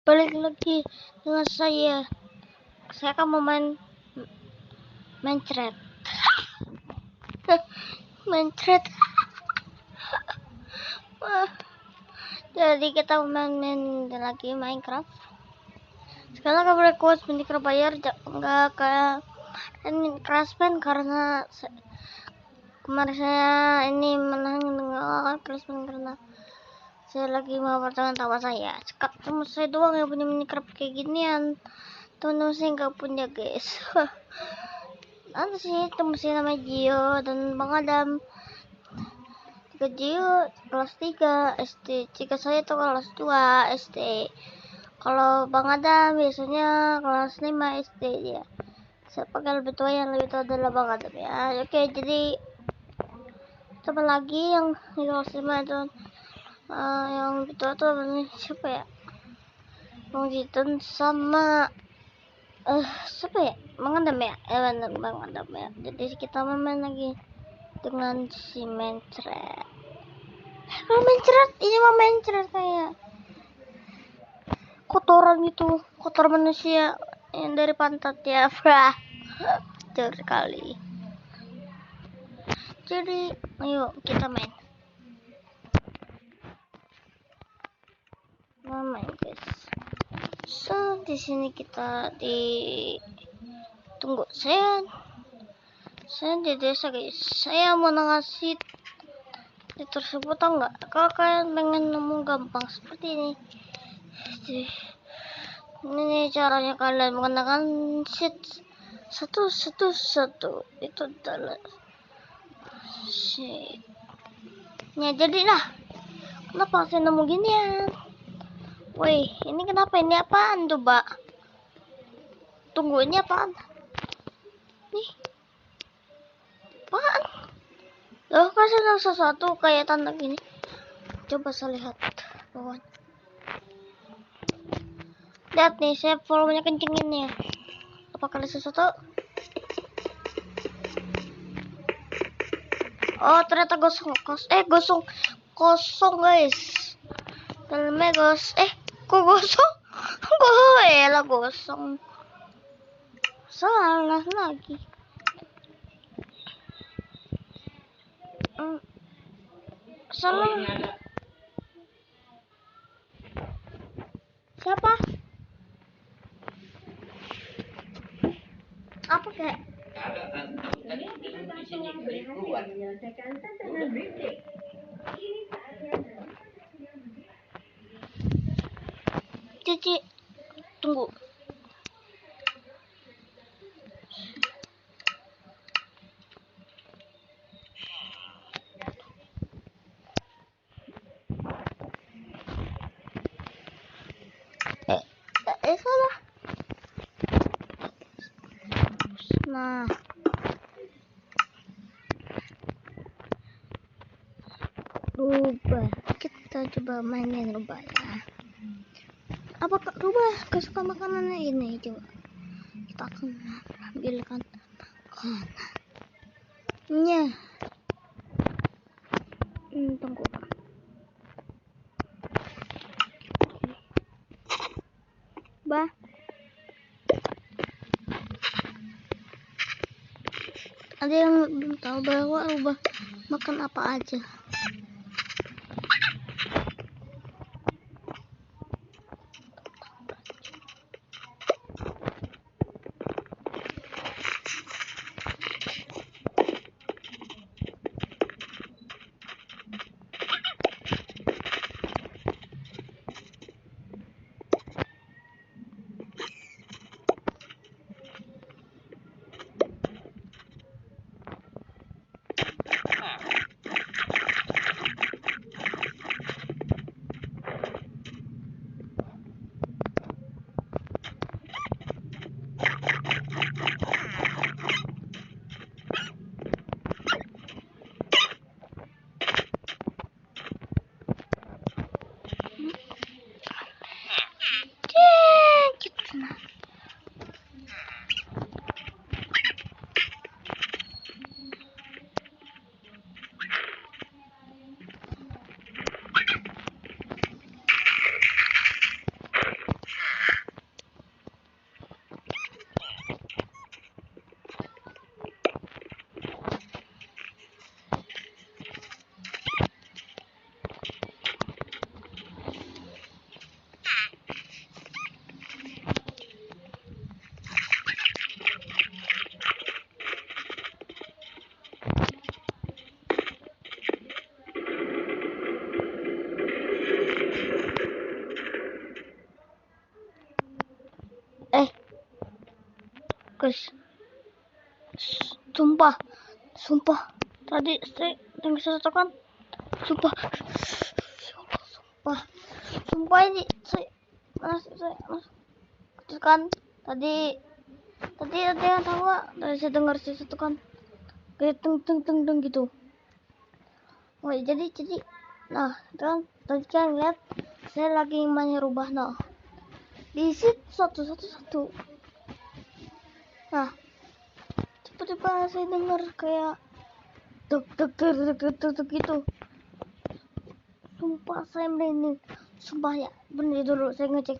Balik lagi dengan saya akan main thread. Main thread. Jadi kita main lagi Minecraft. Sekarang aku request Minecraft bayar, nggak kayak ini Crashman karena kemarin saya ini menang dengan Crashman karena saya lagi mau bertanya tawa saya. Cuma saya doang yang punya Minecraft kayak ginian. Teman-teman saya nggak punya, guys. Ada sih teman saya namanya Gio dan Bang Adam. Gio kelas 3 SD. Jika saya itu kelas 2 SD. Kalau Bang Adam biasanya kelas 5 SD dia. Siapa yang lebih tua adalah Bang Adam ya. Oke, jadi teman lagi yang di kelas 5 itu yang lebih tua tuh siapa ya? Bang Jiton sama siapa ya? Bang Adam ya? Bang Adam ya. Jadi kita main lagi dengan si Minecraft. Ini mah Minecraft kayak kotoran gitu, kotor manusia yang dari pantat ya. Jauh sekali. Jadi ayo kita main. Main guys. So di sini kita tunggu saya di desa guys. Saya mau ngasih tersebut tau nggak? Kalau kalian pengen nemu gampang seperti ini. Ini caranya kalian menggunakan sheet 111 itu adalah sheet. Ya jadilah. Kenapa saya nemu ginian? Woi, ini kenapa? Ini apaan coba? Tunggu, ini apaan? Nih, apaan? Loh, kasih ada sesuatu kayak tanda gini. Coba saya lihat bawah. Lihat nih, saya volumenya kencengin ya. Apakah ada sesuatu? Oh, ternyata kosong guys. Dalamnya kok gosong? Lah gosong. Salah lagi. Salah. Siapa? Apa kayak? Cici, tunggu. Salah. Nah. Rubah. Kita coba mainin rubah ya. Apakah rubah kesuka makanannya ini? Coba kita akan ambilkan makanannya. Tunggu. Bah. Ada yang belum tahu bahwa rubah makan apa aja. Eh, guys, sumpah, sumpah. Tadi saya dengar sesuatu kan? Sumpah, sumpah, sumpah ini saya kan tadi kan tahu nggak? Tadi saya dengar sesuatu kan kayak teng teng teng teng gitu. Oh jadi nah itu kan tadi kan lihat saya lagi main rubah nah diisi satu. Nah tiba-tiba saya dengar kayak tuk tuk tuk tuk tuk tuk, tuk gitu. Sumpah saya merinding. Sumpah ya, bener dulu saya ngecek